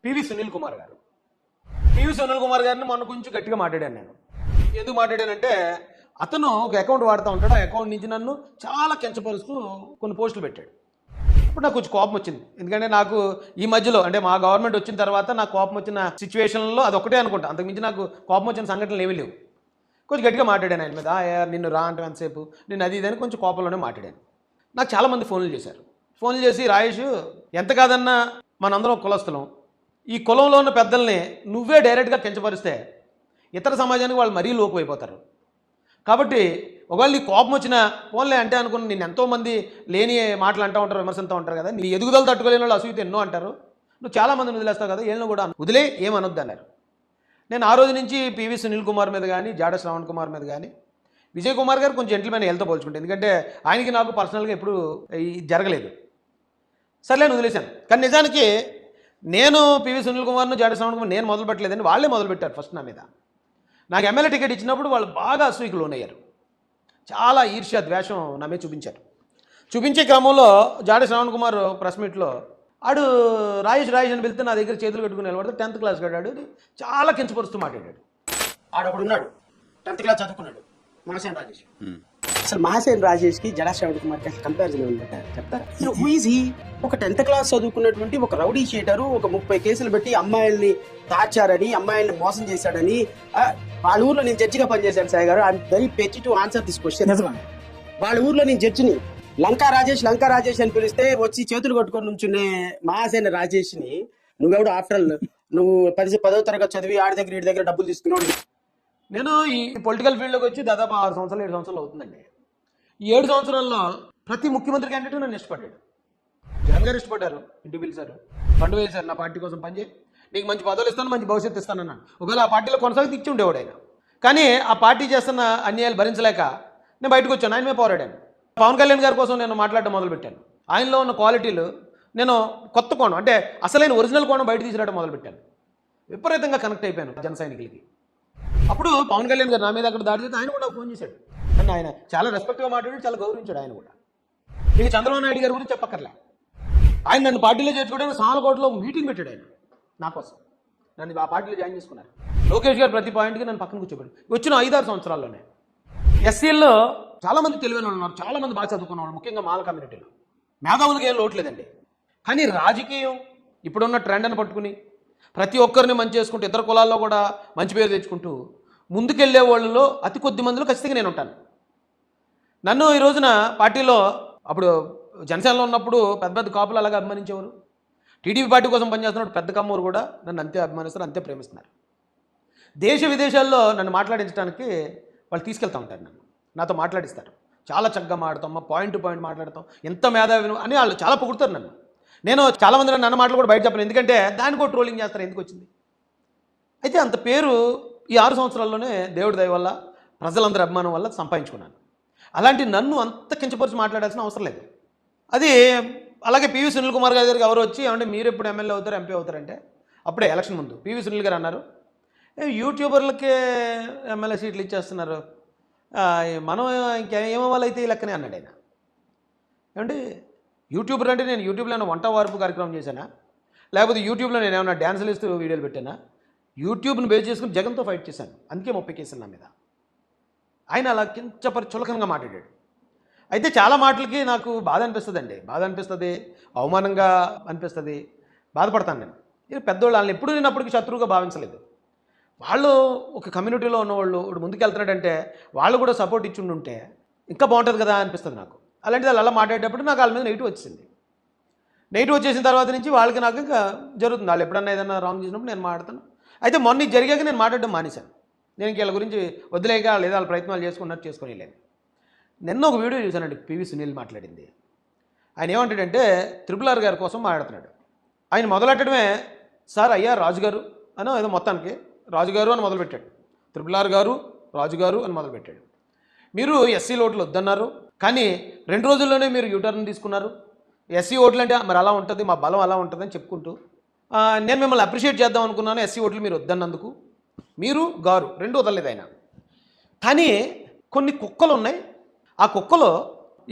PV Sunil Kumar గారు. PV Sunil Kumar గారిని మొన్న కొంచెం గట్టిగా మాట్లాడాను నేను. ఎందుకు మాట్లాడానంటే అతను ఒక అకౌంట్ వాడుతూ ఉంటాడు. ఆ అకౌంట్ నుంచి నన్ను చాలా కించపరుస్తూ కొన్ని పోస్టులు పెట్టాడు. ఇప్పుడు నాకు కొంచెం కోపం వచ్చింది. ఎందుకంటే నాకు ఈ మధ్యలో అంటే మా గవర్నమెంట్ వచ్చిన తర్వాత నాకు కోపం వచ్చిన సిచ్యువేషన్లో అదొకటే అనుకుంటా. అంతకుమించి నాకు కోపం వచ్చిన సంఘటనలు ఏమీ లేవు. కొంచెం గట్టిగా మాట్లాడాను ఆయన మీద. నిన్ను రా అంటే ఎంతసేపు నేను అది ఇదని కొంచెం కోపంలోనే మాట్లాడాను. నాకు చాలామంది ఫోన్లు చేశారు. ఫోన్లు చేసి రాయేష్ ఎంత కాదన్నా మనందరం కులస్థలం, ఈ కులంలో ఉన్న పెద్దల్ని నువ్వే డైరెక్ట్గా కించపరిస్తే ఇతర సమాజానికి వాళ్ళు మరీ లోపు అయిపోతారు. కాబట్టి ఒకవేళ నీ కోపం వచ్చినా ఫోన్లే అంటే అనుకుని నేను ఎంతోమంది లేని మాటలు అంటూ ఉంటారు, విమర్శిస్తూ ఉంటారు కదా. నీ ఎదుగుదల తట్టుకోలేని వాళ్ళు అసూయత ఎన్నో అంటారు. నువ్వు చాలామందిని వదిలేస్తావు కదా, ఏళ్ళను కూడా వదిలే ఏమనొద్దు అన్నారు. నేను ఆ రోజు నుంచి పివి సునీల్ కుమార్ మీద కానీ, జాడ శ్రావణ్ కుమార్ మీద కానీ, విజయ్ కుమార్ గారు కొంచెం జెంటిల్మెన్ హెల్త్ పోల్చుకుంటే, ఎందుకంటే ఆయనకి నాకు పర్సనల్గా ఎప్పుడు జరగలేదు. సర్లేని వదిలేశాను. కానీ నిజానికి నేను పివి సునీల్ కుమార్ను, జాడ శ్రావణ్ కుమార్ నేను మొదలు పెట్టలేదని వాళ్ళే మొదలుపెట్టారు ఫస్ట్ నా మీద. నాకు ఎమ్మెల్యే టికెట్ ఇచ్చినప్పుడు వాళ్ళు బాగా అసూయకు లోనయ్యారు. చాలా ఈర్ష్య ద్వేషం నా మీద చూపించారు. చూపించే క్రమంలో జాడ శ్రావణ్ కుమార్ ప్రెస్ మీట్లో ఆడు రాయేష్ అని పిలిస్తే నా దగ్గర చేతులు కట్టుకుని నిలబడితే 10th క్లాస్ గడాడు చాలా కించపరుస్తూ మాట్లాడాడు. ఆడొకడు ఉన్నాడు 10th క్లాస్ చదువుకున్నాడు, మహాసేన్ రాజేష్. అసలు మహాసేన్ రాజేష్ కి జడా శ్రావణ్ కుమార్ కి కంపారిజన్ ఏమంటారు చెప్తారా? Who is he? ఒక 10th క్లాస్ చదువుకున్నటువంటి ఒక రౌడీ షీటరు, ఒక 30 కేసులు పెట్టి అమ్మాయిల్ని తాచారని, అమ్మాయిల్ని మోసం చేశాడని, వాళ్ళ ఊర్లో నేను జడ్జిగా పనిచేశాను సాయి గారు. ఐఎమ్ వెరీ పెట్టి టు ఆన్సర్ దిస్ క్వశ్చన్. వాళ్ళ ఊర్లో నేను జడ్జిని లంకా రాజేష్ అని పిలిస్తే వచ్చి చేతులు కొట్టుకొని నుంచునే మహాసేన రాజేష్ ని నువ్వెవడు ఆఫ్టర్ నువ్వు 10వ తరగతి చదివి ఆడి దగ్గర వీడి దగ్గర డబ్బులు తీసుకున్నాడు. నేను ఈ పొలిటికల్ ఫీల్డ్లోకి వచ్చి దాదాపు 6 సంవత్సరాలు 7 సంవత్సరాలు అవుతుందండి. ఈ 7 సంవత్సరాల్లో ప్రతి ముఖ్యమంత్రి క్యాండిడేట్ నన్ను ఇష్టపడ్డాడు. జగన్ గారు ఇష్టపడ్డారు, ఇంటికి పిలిచారు, ఫండ్ వేశారు, నా పార్టీ కోసం పనిచేయి, నీకు మంచి పదవులు ఇస్తాను, మంచి భవిష్యత్తు ఇస్తానన్నాను. ఒకవేళ ఆ పార్టీలో కొనసాగితే ఇచ్చి ఉండేవాడు ఆయన. కానీ ఆ పార్టీ చేస్తున్న అన్యాయాలు భరించలేక నేను బయటకు వచ్చాను. ఆయన మీద పోరాడాను. పవన్ కళ్యాణ్ గారి కోసం నేను మాట్లాడడం మొదలుపెట్టాను. ఆయనలో ఉన్న క్వాలిటీలు నేను కొత్త కోణం అంటే అసలైన ఒరిజినల్ కోణం బయట తీసుకురావడం మొదలుపెట్టాను. విపరీతంగా కనెక్ట్ అయిపోయాను జన సైనికులకి. అప్పుడు పవన్ కళ్యాణ్ గారు నా మీద అక్కడ దాడి చేస్తే ఆయన కూడా ఫోన్ చేశాడు. నన్ను ఆయన చాలా రెస్పెక్ట్గా మాట్లాడి చాలా గౌరవించాడు. ఆయన కూడా ఇక చంద్రబాబు నాయుడు గారి గురించి చెప్పక్కర్లే. ఆయన నన్ను పార్టీలో చేర్చుకోవడానికి సాలకోటలో మీటింగ్ పెట్టాడు ఆయన నా కోసం. నన్ను ఆ పార్టీలో జాయిన్ చేసుకున్నారు. లోకేష్ గారు ప్రతి పాయింట్కి నన్ను పక్కన కూర్చోబెట్టాడు. వచ్చిన 5-6 సంవత్సరాల్లోనే ఎస్సీల్లో చాలామంది తెలివైన వాళ్ళు ఉన్నారు, చాలామంది బాగా చదువుకున్న వాళ్ళు, ముఖ్యంగా మాల కమ్యూనిటీలో మేధావులకి ఏం లోట్లేదండి. కానీ రాజకీయం ఇప్పుడున్న ట్రెండ్ని పట్టుకుని ప్రతి ఒక్కరిని మంచి చేసుకుంటూ ఇతర కులాల్లో కూడా మంచి పేరు తెచ్చుకుంటూ ముందుకెళ్లే వాళ్ళలో అతి కొద్ది మందిలో ఖచ్చితంగా నేను ఉంటాను. నన్ను ఈ రోజున పార్టీలో అప్పుడు జనసేనలో ఉన్నప్పుడు పెద్ద పెద్ద కాపులు అలాగే అభిమానించేవారు. టీడీపీ పార్టీ కోసం పనిచేస్తున్నప్పుడు పెద్ద కమ్మూరు కూడా నన్ను అంతే అభిమానిస్తారు, అంతే ప్రేమిస్తున్నారు. దేశ విదేశాల్లో నన్ను మాట్లాడించడానికి వాళ్ళు తీసుకెళ్తూ ఉంటారు. నాతో మాట్లాడిస్తారు. చాలా చక్కగా మాట్లాడతాం, పాయింట్ టు పాయింట్ మాట్లాడతాం, ఎంత మేధావి అని వాళ్ళు చాలా పొగుడుతారు నన్ను. నేను చాలామంది నన్ను మాటలు కూడా బయట చెప్పను, ఎందుకంటే దానికి కూడా ట్రోలింగ్ చేస్తారు, ఎందుకు వచ్చింది. అయితే అంత పేరు ఈ 6 సంవత్సరాల్లోనే దేవుడి దయ వల్ల ప్రజలందరి అభిమానం వల్ల సంపాదించుకున్నాను. అలాంటి నన్ను అంత కించపరిచి మాట్లాడాల్సిన అవసరం లేదు. అది అలాగే పివి సునీల్ కుమార్ గారి దగ్గరికి ఎవరు వచ్చి ఏమంటే మీరు ఎప్పుడు ఎమ్మెల్యే అవుతారు, ఎంపీ అవుతారంటే అప్పుడే ఎలక్షన్ ముందు పివి సునీల్ గారు అన్నారు, యూట్యూబర్లకే ఎమ్మెల్యే సీట్లు ఇచ్చేస్తున్నారు, మనం ఇంకేమవ్వాలైతే ఈ లెక్కనే అన్నాడు ఆయన. ఏమంటే యూట్యూబర్ అంటే నేను యూట్యూబ్లో ఏమైనా వంట వార్పు కార్యక్రమం చేశానా, లేకపోతే యూట్యూబ్లో నేను ఏమైనా డ్యాన్సులు ఇస్తూ వీడియోలు పెట్టానా? యూట్యూబ్ని బేస్ చేసుకుని జగన్తో ఫైట్ చేశాను, అందుకే 30 కేసులు నా మీద. ఆయన అలా కించపరి చులకనగా మాట్లాడాడు. అయితే చాలా మాటలకి నాకు బాధ అనిపిస్తుందండి, బాధ అనిపిస్తుంది, అవమానంగా అనిపిస్తుంది, బాధపడతాను నేను. ఇది పెద్దవాళ్ళు వాళ్ళని ఎప్పుడు నేను అప్పటికి శత్రువుగా భావించలేదు. వాళ్ళు ఒక కమ్యూనిటీలో ఉన్నవాళ్ళు ఇప్పుడు ముందుకు వెళ్తున్నాడంటే వాళ్ళు కూడా సపోర్ట్ ఇచ్చి ఉంటే ఇంకా బాగుంటుంది కదా అనిపిస్తుంది నాకు. అలాంటిది వాళ్ళు అలా మాట్లాడేటప్పుడు నాకు వాళ్ళ మీద నెగిటివ్ వచ్చింది. నెగిటివ్ వచ్చేసిన తర్వాత నుంచి వాళ్ళకి నాకు ఇంకా జరుగుతుంది. వాళ్ళు ఎప్పుడన్నా ఏదైనా రాంగ్ చేసినప్పుడు నేను మాట్లాడతాను. అయితే మొన్న జరిగాక నేను మాట్లాడడం మానేశాను. నేను వీళ్ళ గురించి వదిలేక లేదా వాళ్ళ ప్రయత్నాలు చేసుకున్నట్టు చేసుకొని లేదు. నిన్న ఒక వీడియో చూశానండి, పివి సునీల్ మాట్లాడింది. ఆయన ఏమంటాడంటే RRR గారి కోసం మాట్లాడుతున్నాడు. ఆయన మొదలెట్టడమే సార్ అయ్యా రాజుగారు అని ఏదో మొత్తానికి రాజుగారు అని మొదలుపెట్టాడు. RRR గారు రాజుగారు అని మొదలుపెట్టాడు. మీరు ఎస్సీ ఓట్లు వద్దన్నారు, కానీ 2 రోజుల్లోనే మీరు యూటర్న్ తీసుకున్నారు. ఎస్సీ ఓట్లు అంటే మరి అలా ఉంటుంది, మా బలం అలా ఉంటుంది అని చెప్పుకుంటూ నేను మిమ్మల్ని అప్రిషియేట్ చేద్దాం అనుకున్నాను, ఎస్సీ ఓట్లు మీరు వద్దన్నందుకు. మీరు గారు 2 వదలలేదు ఆయన. కానీ కొన్ని కుక్కలు ఉన్నాయి, ఆ కుక్కలో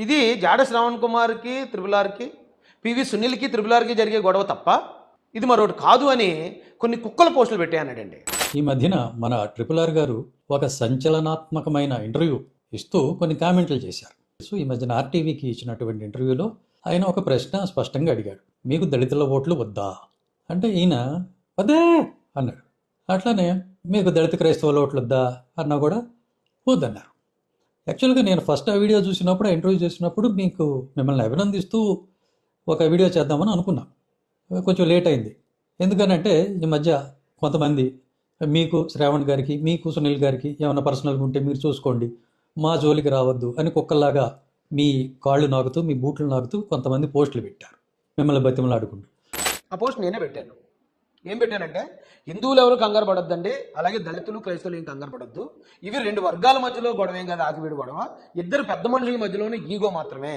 ఇది జాడ శ్రావణ్ కుమార్కి RRRకి పివి సునీల్కి RRRకి జరిగే గొడవ తప్ప ఇది మరొకటి కాదు అని కొన్ని కుక్కల పోస్టులు పెట్టాయన్నాడండి. ఈ మధ్యన మన ట్రిపుల్ ఆర్ గారు ఒక సంచలనాత్మకమైన ఇంటర్వ్యూ ఇస్తూ కొన్ని కామెంట్లు చేశారు. సో ఈ మధ్యన ఆర్టీవీకి ఇచ్చినటువంటి ఇంటర్వ్యూలో ఆయన ఒక ప్రశ్న స్పష్టంగా అడిగాడు, మీకు దళితుల ఓట్లు వద్దా అంటే ఈయన వద్దే అన్నాడు. అట్లానే మీకు దళిత క్రైస్తవుల ఓట్లు వద్దా అన్నా కూడా వద్దన్నారు. యాక్చువల్గా నేను ఫస్ట్ ఆ వీడియో చూసినప్పుడు, ఆ ఇంటర్వ్యూ చేసినప్పుడు మిమ్మల్ని అభినందిస్తూ ఒక వీడియో చేద్దామని అనుకున్నాం. కొంచెం లేట్ అయింది. ఎందుకనంటే ఈ మధ్య కొంతమంది మీకు శ్రావణ్ గారికి, మీకు సునీల్ గారికి ఏమైనా పర్సనల్గా ఉంటే మీరు చూసుకోండి, మా జోలికి రావద్దు అని కుక్కల్లాగా మీ కాళ్ళు నాకుతూ, మీ బూట్లు నాకుతూ కొంతమంది పోస్టులు పెట్టారు మిమ్మల్ని బతిమలాడుకుంటూ. ఆ పోస్ట్ నేనే పెట్టాను. ఏం పెట్టానంటే, హిందువులు ఎవరు కంగారు పడొద్దండి, అలాగే దళితులు క్రైస్తవులు ఏం కంగారు పడొద్దు, ఇవి 2 వర్గాల మధ్యలో గొడవ ఏం కాదు, ఆకివీడు గొడవ, 2 పెద్ద మనుషుల మధ్యలోనే ఈగో మాత్రమే.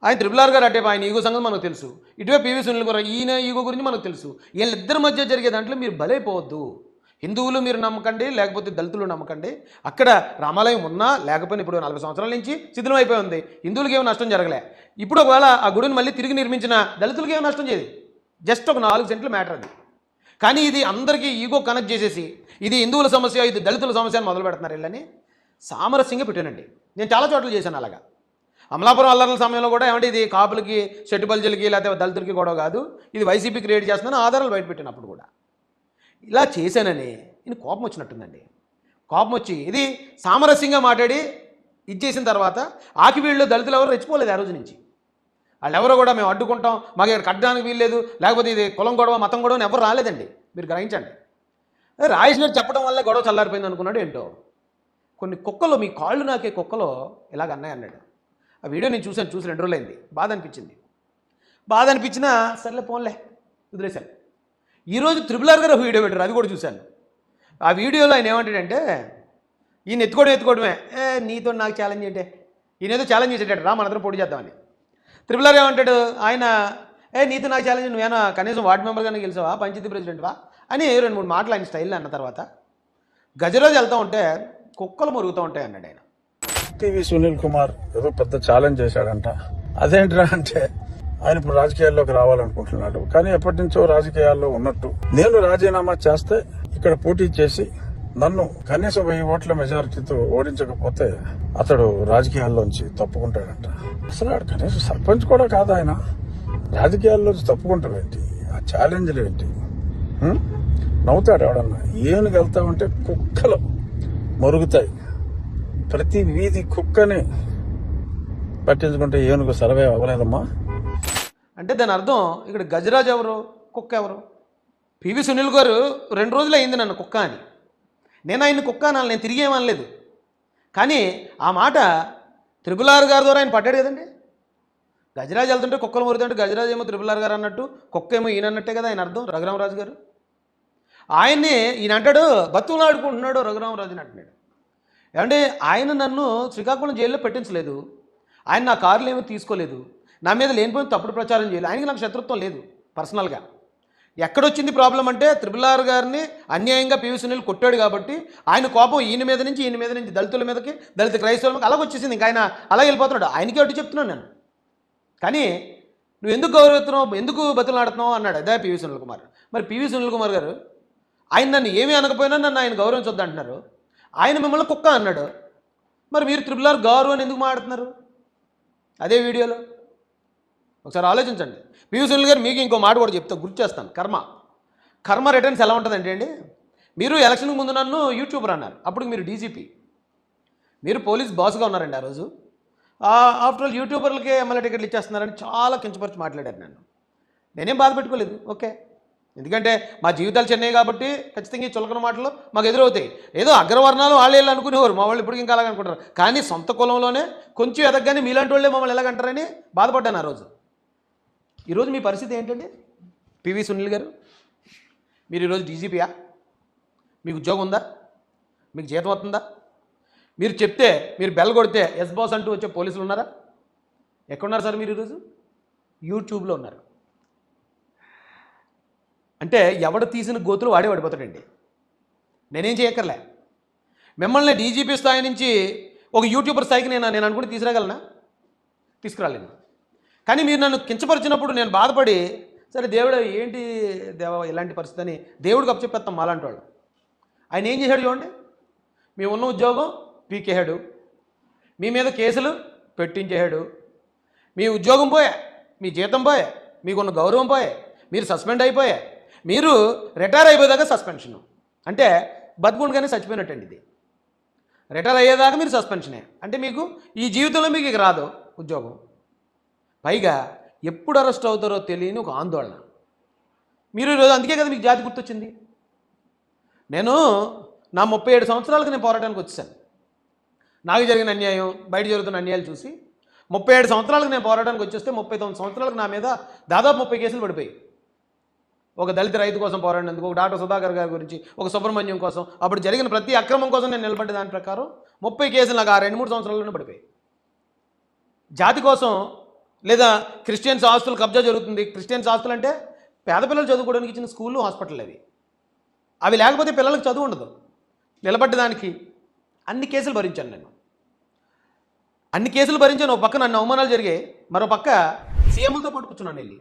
ఆయన త్రిపుల్ ఆర్ గారు అంటే ఆయన ఈగో సంగతి మనకు తెలుసు, ఇటువే పివి సునీల్ గారు ఈయన ఈగో గురించి మనకు తెలుసు. వీళ్ళిద్దరి మధ్య జరిగే దాంట్లో మీరు బలైపోవద్దు. హిందువులు మీరు నమ్మకండి, లేకపోతే దళితులు నమ్మకండి. అక్కడ రామాలయం ఉన్నా లేకపోయినా ఇప్పుడు 40 సంవత్సరాల నుంచి శిథిలం అయిపోయి ఉంది. హిందువులకి ఏమి నష్టం జరగలే. ఇప్పుడు ఒకవేళ ఆ గుడిని మళ్ళీ తిరిగి నిర్మించిన దళితులకి ఏమి నష్టం చేయదు. జస్ట్ ఒక 4 సెంట్లు మ్యాటర్ అది. కానీ ఇది అందరికీ ఈగో కనెక్ట్ చేసేసి ఇది హిందువుల సమస్య, ఇది దళితుల సమస్య అని మొదలు పెడుతున్నారు. వీళ్ళని సామరస్యంగా పెట్టానండి. నేను చాలా చోట్ల చేశాను అలాగా. అమలాపురం అల్లర్ల సమయంలో కూడా ఏమంటే ఇది కాపులకి, సెట్టుబల్జలకి, లేకపోతే దళితులకి గొడవ కాదు, ఇది వైసీపీ క్రియేట్ చేస్తుందని ఆధారాలు బయట పెట్టినప్పుడు కూడా ఇలా చేశానని నేను కోపం వచ్చినట్టుందండి. కోపం వచ్చి ఇది సామరస్యంగా మాట్లాడి ఇది చేసిన తర్వాత ఆకివీళ్ళు దళితులు ఎవరు రెచ్చిపోలేదు. ఆ రోజు నుంచి వాళ్ళు ఎవరో కూడా మేము అడ్డుకుంటాం, మాకు ఇక్కడ కట్టడానికి వీల్లేదు, లేకపోతే ఇది కులం గొడవ, మతం గొడవ అని ఎవరు రాలేదండి. మీరు గ్రహించండి. రాజేష్ గారు చెప్పడం వల్ల గొడవ చల్లారిపోయింది అనుకున్నాడు ఏంటో. కొన్ని కుక్కలు, మీ కాళ్ళు నాకే కుక్కలో ఇలాగ అన్నాయి అన్నాడు. ఆ వీడియో నేను చూసి 2 రోజులైంది. బాధ అనిపించినా సర్లే పోన్లే వదిలేశాను. ఈరోజు త్రిపుల్ ఆర్ గారు ఒక వీడియో పెట్టారు, అది కూడా చూశాను. ఆ వీడియోలో ఆయన ఏమంటాడంటే, ఈయన ఎత్తుకోవడమే నీతో నాకు ఛాలెంజ్ ఏంటే, ఈయన ఏదో ఛాలెంజ్ చేసేటాడు, రా మనందరం పోటీ చేద్దామని. త్రిపుల్ ఆర్ ఏమంటాడు ఆయన, నీతో నాకు ఛాలెంజ్, నువ్వేనా కనీసం వార్డు మెంబర్గానే గెలిచావా, పంచాయతీ ప్రెసిడెంట్వా అని 2-3 మాటలు ఆయన స్టైల్లో అన్న తర్వాత గజరాజు వెళ్తూ ఉంటే కుక్కలు మురుగుతూ ఉంటాయి అన్నాడు ఆయన. పివి సునీల్ కుమార్ ఏదో పెద్ద ఛాలెంజ్ చేశాడంట. అదేంట్రా అంటే ఆయన ఇప్పుడు రాజకీయాల్లోకి రావాలనుకుంటున్నాడు, కానీ ఎప్పటి నుంచో రాజకీయాల్లో ఉన్నట్టు. నేను రాజీనామా చేస్తే ఇక్కడ పోటీ చేసి నన్ను కనీసం 1000 ఓట్ల మెజారిటీతో ఓడించకపోతే అతడు రాజకీయాల్లోంచి తప్పుకుంటాడంట. అసలు ఆడు కనీసం సర్పంచ్ కూడా కాదు ఆయన, రాజకీయాల్లోంచి తప్పుకుంటాడేంటి, ఆ ఛాలెంజ్లు ఏంటి? నవ్వుతాడు ఎవడన్నా. ఏనుగు వెళ్తా ఉంటే కుక్కలు మరుగుతాయి. ప్రతి వీధి కుక్కని పట్టించుకుంటే ఏనుగు సర్వే అవ్వలేదమ్మా. అంటే దాని అర్థం ఇక్కడ గజరాజు ఎవరు, కుక్క ఎవరు? పివి సునీల్ గారు 2 రోజులు అయింది నన్ను కుక్క అని. నేను ఆయన్ని కుక్క అనాలి, నేను తిరిగి ఏమనలేదు. కానీ ఆ మాట త్రిపుల్ ఆర్ గారి ద్వారా ఆయన పడ్డాడు కదండి. గజరాజు వెళ్తుంటే కుక్కలు మురుగుతుంటే గజరాజు ఏమో త్రిపుల్ ఆర్ గారు అన్నట్టు, కుక్క ఏమో ఈయన అన్నట్టే కదా ఆయన అర్థం. రఘురామరాజు గారు ఆయన్ని ఈయన అంటాడు, బతుకులు ఆడుకుంటున్నాడు రఘురామరాజుని అంటున్నాడు. ఏమంటే ఆయన నన్ను శ్రీకాకుళం జైల్లో పెట్టించలేదు, ఆయన నా కార్లు ఏమీ తీసుకోలేదు, నా మీద లేనిపోయిన తప్పుడు ప్రచారం చేయలేదు, ఆయనకి నాకు శత్రుత్వం లేదు పర్సనల్గా. ఎక్కడొచ్చింది ప్రాబ్లం అంటే త్రిపుల్ ఆర్ గారిని అన్యాయంగా పివి సునీల్ కొట్టాడు కాబట్టి ఆయన కోపం ఈయన మీద నుంచి దళితుల మీదకి, దళిత క్రైస్తవుల మీద అలాగ వచ్చేసింది. ఇంకా ఆయన అలా వెళ్ళిపోతున్నాడు. ఆయనకి ఒకటి చెప్తున్నాను నేను. కానీ నువ్వు ఎందుకు గౌరవిస్తున్నావు, ఎందుకు బతులాడుతున్నావు అన్నాడు అదే పివి సునీల్ కుమార్. మరి పివి సునీల్ కుమార్ గారు ఆయన నన్ను ఏమీ అనకపోయినా నన్ను ఆయన గౌరవించొద్దు అంటున్నారు. ఆయన మిమ్మల్ని కుక్క అన్నాడు. మరి మీరు త్రిపుల్ ఆర్ గారు అని ఎందుకు మాట్లాడుతున్నారు అదే వీడియోలో? ఒకసారి ఆలోచించండి. పివి సునీల్ గారు మీకు ఇంకో మాట కూడా చెప్తా, గుర్తు చేస్తాను. కర్మ రిటర్న్స్ ఎలా ఉంటుందంటే అండి, మీరు ఎలక్షన్కి ముందు నన్ను యూట్యూబర్ అన్నారు, అప్పుడు మీరు డీజీపీ, మీరు పోలీస్ బాస్గా ఉన్నారండి ఆ రోజు. ఆఫ్టర్ ఆల్ యూట్యూబర్లకే ఎమ్మెల్యే టికెట్లు ఇచ్చేస్తున్నారని చాలా కించపరిచి మాట్లాడారు. నేనేం బాధ పెట్టుకోలేదు. ఓకే, ఎందుకంటే మా జీవితాలు చెన్నై కాబట్టి ఖచ్చితంగా ఈ చులకన మాటలు మాకు ఎదురవుతాయి. ఏదో అగ్రవర్ణాలు వాళ్ళు అనుకునేవారు, మా వాళ్ళు ఇప్పుడు ఇంకా అలాగనుకుంటారు. కానీ సొంత కులంలోనే కొంచెం ఎదగగానే మీలాంటి వాళ్ళే మమ్మల్ని ఎలాగంటారని బాధపడ్డాను ఆ రోజు. ఈరోజు మీ పరిస్థితి ఏంటండి? పివి సునీల్ గారు, మీరు ఈరోజు డీజీపీయా? మీకు ఉద్యోగం ఉందా? మీకు జీతం వస్తుందా? మీరు చెప్తే, మీరు బెల్ కొడితే ఎస్ బాస్ అంటూ వచ్చే పోలీసులు ఉన్నారా? ఎక్కడున్నారు సార్ మీరు ఈరోజు? యూట్యూబ్లో ఉన్నారు. అంటే ఎవడు తీసిన గోతులు వాడే పడిపోతాడండి. నేనేం చేయక్కర్లే. మిమ్మల్ని డీజీపీ స్థాయి నుంచి ఒక యూట్యూబర్ స్థాయికి నేను అనుకుంటే తీసుకురాగలనా? తీసుకురాలేను. కానీ మీరు నన్ను కించపరిచినప్పుడు నేను బాధపడి సరే దేవుడు ఏంటి దేవ ఇలాంటి పరిస్థితి అని దేవుడికి అప్పచెప్పేస్తాం మాలాంటి వాళ్ళు. ఆయన ఏం చేశాడు చూడండి, మీ ఉన్న ఉద్యోగం పీకేశాడు, మీ మీద కేసులు పెట్టించేశాడు, మీ ఉద్యోగం పోయా, మీ జీతం పోయా, మీకున్న గౌరవం పోయా, మీరు సస్పెండ్ అయిపోయా, మీరు రిటైర్ అయిపోయేదాకా సస్పెన్షన్. అంటే బతుకుండగానే చచ్చిపోయినట్టండి ఇది. రిటైర్ అయ్యేదాకా మీరు సస్పెన్షనే, అంటే మీకు ఈ జీవితంలో మీకు ఇక రాదు ఉద్యోగం. పైగా ఎప్పుడు అరెస్ట్ అవుతారో తెలియని ఒక ఆందోళన. మీరు ఈరోజు అందుకే కదా మీకు జాతి గుర్తొచ్చింది. నేను నా 37 సంవత్సరాలకు నేను పోరాటానికి వచ్చేసాను. నాకు జరిగిన అన్యాయం, బయట జరుగుతున్న అన్యాయాలు చూసి 37 సంవత్సరాలకు నేను పోరాటానికి వచ్చేస్తే 39 సంవత్సరాలకు నా మీద దాదాపు 30 కేసులు పడిపోయి. ఒక దళిత రైతు కోసం పోరాడినందుకు, ఒక డాక్టర్ సుధాకర్ గారి గురించి, ఒక సుబ్రహ్మణ్యం కోసం, అప్పుడు జరిగిన ప్రతి అక్రమం కోసం నేను నిలబడ్డ దాని ప్రకారం 30 కేసులు నాకు ఆ 2-3 సంవత్సరాల్లోనే పడిపోయి. జాతి కోసం, లేదా క్రిస్టియన్స్ ఆస్తులు కబ్జా జరుగుతుంది. క్రిస్టియన్స్ ఆస్తులు అంటే పేద పిల్లలు చదువుకోవడానికి ఇచ్చిన స్కూళ్ళు, హాస్పిటల్ అవి లేకపోతే పిల్లలకు చదువు ఉండదు. నిలబడ్డదానికి అన్ని కేసులు భరించాను నేను. అన్ని కేసులు భరించాను. ఒక పక్క నన్ను అవమానాలు జరిగాయి, మరో పక్క సీఎంలతో పాటు కూర్చున్నాను వెళ్ళి.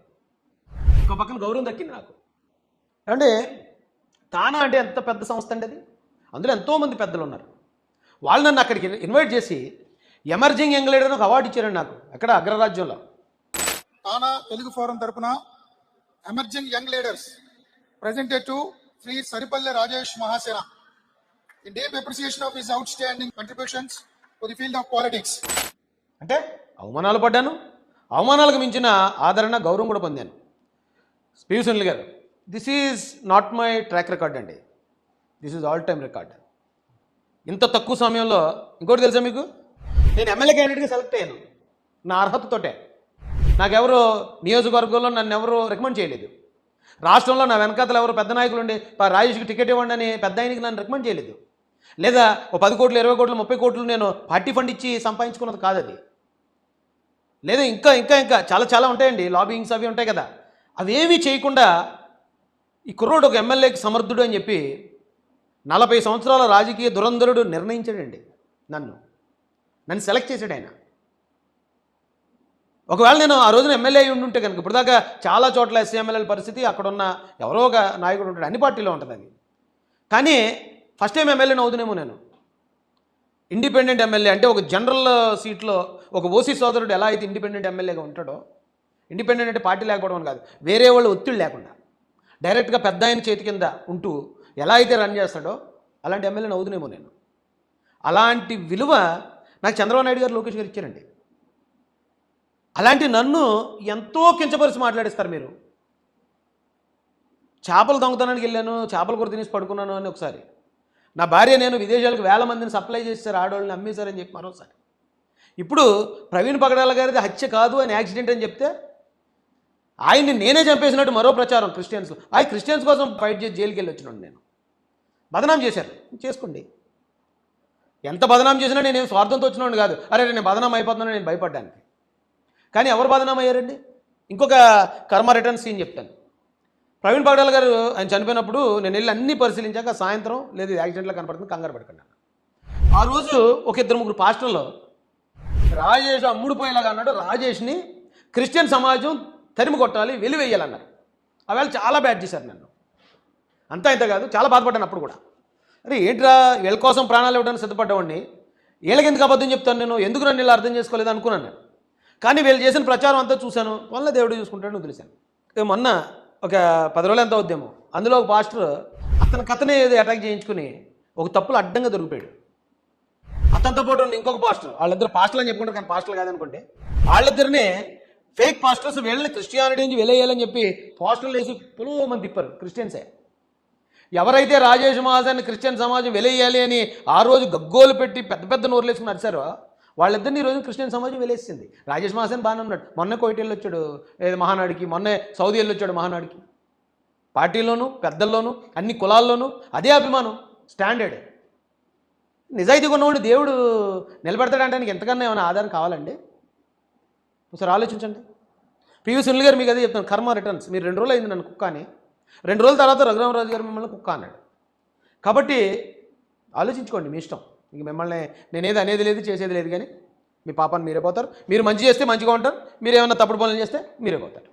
ఇంకో పక్కన గౌరవం దక్కింది నాకు. అంటే తానా అంటే ఎంత పెద్ద సంస్థ అండి అది. అందులో ఎంతోమంది పెద్దలు ఉన్నారు. వాళ్ళు నన్ను అక్కడికి ఇన్వైట్ చేసి ఎమర్జింగ్ యంగ్ లీడర్ ఒక అవార్డు ఇచ్చారండి నాకు, అక్కడ అగ్రరాజ్యంలో. తానా తెలుగు ఫోరం తరపున emerging young leaders presented to Sri Saripalli Rajesh Mahasena in deep appreciation of his outstanding contributions to the field of politics. అంటే అవమానాలు పడ్డాను, అవమానాలకు మించిన ఆదరణ, గౌరవం కూడా పొందాను. పివి సునీల్ గారు, this is not my track record అండి, this is all time record. ఇంత తక్కువ సమయంలో ఇంకోటి తెలుసా మీకు, నేను ఎమ్మెల్యే క్యాండిడేట్గా సెలెక్ట్ అయ్యాను నా అర్హతతోటే. నాకెవరు నియోజకవర్గంలో నన్ను ఎవరు రికమెండ్ చేయలేదు. రాష్ట్రంలో నా వెనకాతలు ఎవరు పెద్ద నాయకులు ఉండి రాజేష్కి టికెట్ ఇవ్వండి అని పెద్ద ఆయనకి నన్ను రికమెండ్ చేయలేదు. లేదా ఓ 10 కోట్లు, 20 కోట్లు, 30 కోట్లు నేను పార్టీ ఫండ్ ఇచ్చి సంపాదించుకున్నది కాదు అది. లేదా ఇంకా ఇంకా ఇంకా చాలా చాలా ఉంటాయండి, లాబింగ్స్ అవి ఉంటాయి కదా. అవేమీ చేయకుండా ఈ కుర్రోడు ఒక ఎమ్మెల్యేకి సమర్థుడు అని చెప్పి 40 సంవత్సరాల రాజకీయ దురంధరుడు నిర్ణయించాడండి. నన్ను సెలెక్ట్ చేశాడు ఆయన. ఒకవేళ నేను ఆ రోజున ఎమ్మెల్యే అయి ఉంటే కనుక ఇప్పుడు దాకా చాలా చోట్ల ఎస్సీఎమ్మెల్యేల పరిస్థితి అక్కడున్న ఎవరో ఒక నాయకుడు ఉంటాడు, అన్ని పార్టీలో ఉంటుంది అది. కానీ ఫస్ట్ టైం ఎమ్మెల్యేని అవుతునేమో నేను. ఇండిపెండెంట్ ఎమ్మెల్యే అంటే ఒక జనరల్ సీట్లో ఒక ఓసీ సోదరుడు ఎలా అయితే ఇండిపెండెంట్ ఎమ్మెల్యేగా ఉంటాడో, ఇండిపెండెంట్ అంటే పార్టీ లేకపోవడం కాదు, వేరే వాళ్ళు ఒత్తిడి లేకుండా డైరెక్ట్గా పెద్ద ఆయన చేతి కింద ఉంటూ ఎలా అయితే రన్ చేస్తాడో అలాంటి ఎమ్మెల్యేని అవుతునేమో నేను. అలాంటి విలువ నాకు చంద్రబాబు నాయుడు గారు, లోకేష్ గారు ఇచ్చారండి. అలాంటి నన్ను ఎంతో కించపరిచి మాట్లాడిస్తారు మీరు. చేపలు దొంగతనానికి వెళ్ళాను, చేపల కూర తినేసి పడుకున్నాను అని ఒకసారి. నా భార్య నేను విదేశాలకు 1000 మందిని సప్లై చేశారు, ఆడవాళ్ళని అమ్మేశారని చెప్పి మరోసారి. ఇప్పుడు ప్రవీణ్ పగడాల గారిది హత్య కాదు అని యాక్సిడెంట్ అని చెప్తే ఆయన్ని నేనే చంపేసినట్టు మరో ప్రచారం క్రిస్టియన్స్. క్రిస్టియన్స్ కోసం ఫైట్ చేసి జైలుకి వెళ్ళి వచ్చినాడు నేను. బదనాం చేశారు, చేసుకోండి. ఎంత బదనాం చేసినా నేనేం స్వార్థంతో వచ్చినాడు కాదు. అరే నేను బదనాం అయిపోతున్నాను నేను భయపడ్డానికి. కానీ ఎవరు బదనాం అయ్యారండి? ఇంకొక కర్మ రిటర్న్ సీన్ చెప్తాను. ప్రవీణ్ పగడాల గారు ఆయన చనిపోయినప్పుడు నేను వెళ్ళి అన్నీ పరిశీలించాక సాయంత్రం లేదు యాక్సిడెంట్లో కనపడుతుంది, కంగారు పడుకున్నాను. ఆ రోజు ఒక 2-3 పాస్టర్లు రాజేష్ అమ్ముడుపోయేలాగా అన్నాడు, రాజేష్ని క్రిస్టియన్ సమాజం తరిమి కొట్టాలి, వెలివేయాలన్నారు. ఆవేళ చాలా బ్యాడ్ చేశారు నన్ను. అంతా ఇంత కాదు, చాలా బాధపడ్డాను అప్పుడు కూడా. అరే ఏంట్రా వీళ్ళ కోసం ప్రాణాలు ఇవ్వడానికి సిద్ధపడ్డవాడిని, వీళ్ళకి ఎందుకు అబద్ధం చెప్తాను నేను, ఎందుకు నన్ను ఇలా అర్థం చేసుకోలేదు అనుకున్నాను. కానీ వీళ్ళు చేసిన ప్రచారం అంతా చూశాను, వల్ల దేవుడు చూసుకుంటాడని వదిలేశాను. మొన్న ఒక 10 రోజులు ఎంత అవుద్దేమో, అందులో ఒక పాస్టర్ అతని కథనే అటాక్ చేయించుకుని ఒక తప్పులు అడ్డంగా దొరికిపోయాడు. అతనితో పాటు ఇంకొక పాస్టర్, వాళ్ళిద్దరు పాస్టర్లు అని చెప్పుకుంటారు కానీ పాస్టర్లు కాదనుకోండి, వాళ్ళిద్దరినే ఫేక్ పాస్టర్స్ వీళ్ళని క్రిస్టియానిటీ నుంచి వెలేయాలని చెప్పి పోస్టర్లు వేసి పులువమని తిప్పారు క్రిస్టియన్సే. ఎవరైతే రాజేష్ మహాజన్ క్రిస్టియన్ సమాజం వెలేయాలి అని ఆ రోజు గగ్గోలు పెట్టి పెద్ద పెద్ద నోర్లు వేసుకుని అరిచారో వాళ్ళిద్దరిని ఈ రోజు క్రిస్టియన్ సమాజం వెలేసింది. రాజేష్ మహాజన్ బాగానే ఉన్నాడు, మొన్న కోయిట్ వెళ్ళొచ్చాడు మహానాడికి, మొన్నే సౌదీ వెళ్ళొచ్చాడు మహానాడికి. పార్టీలోనూ పెద్దల్లోనూ అన్ని కులాల్లోనూ అదే అభిమానం, స్టాండర్డ్. నిజాయితీగా ఉన్నవాడు దేవుడు నిలబెడతాడంటానికి ఎంతకన్నా ఏమైనా ఆధారం కావాలండి? ఒకసారి ఆలోచించండి. పివి సునీల్ గారు మీకు అదే చెప్తాను, కర్మ రిటర్న్స్. మీరు 2 రోజులు అయింది నన్ను కుక్క అని, 2 రోజుల తర్వాత రఘురామరాజు గారు మిమ్మల్ని కుక్క అన్నాడు. కాబట్టి ఆలోచించుకోండి, మీ ఇష్టం. ఇంక మిమ్మల్ని నేనేది అనేది లేదు, చేసేది లేదు. కానీ మీ పాపాన్ని మీరే పోతారు. మీరు మంచి చేస్తే మంచిగా ఉంటారు, మీరు ఏమైనా తప్పుడు పనులు చేస్తే మీరే పోతారు.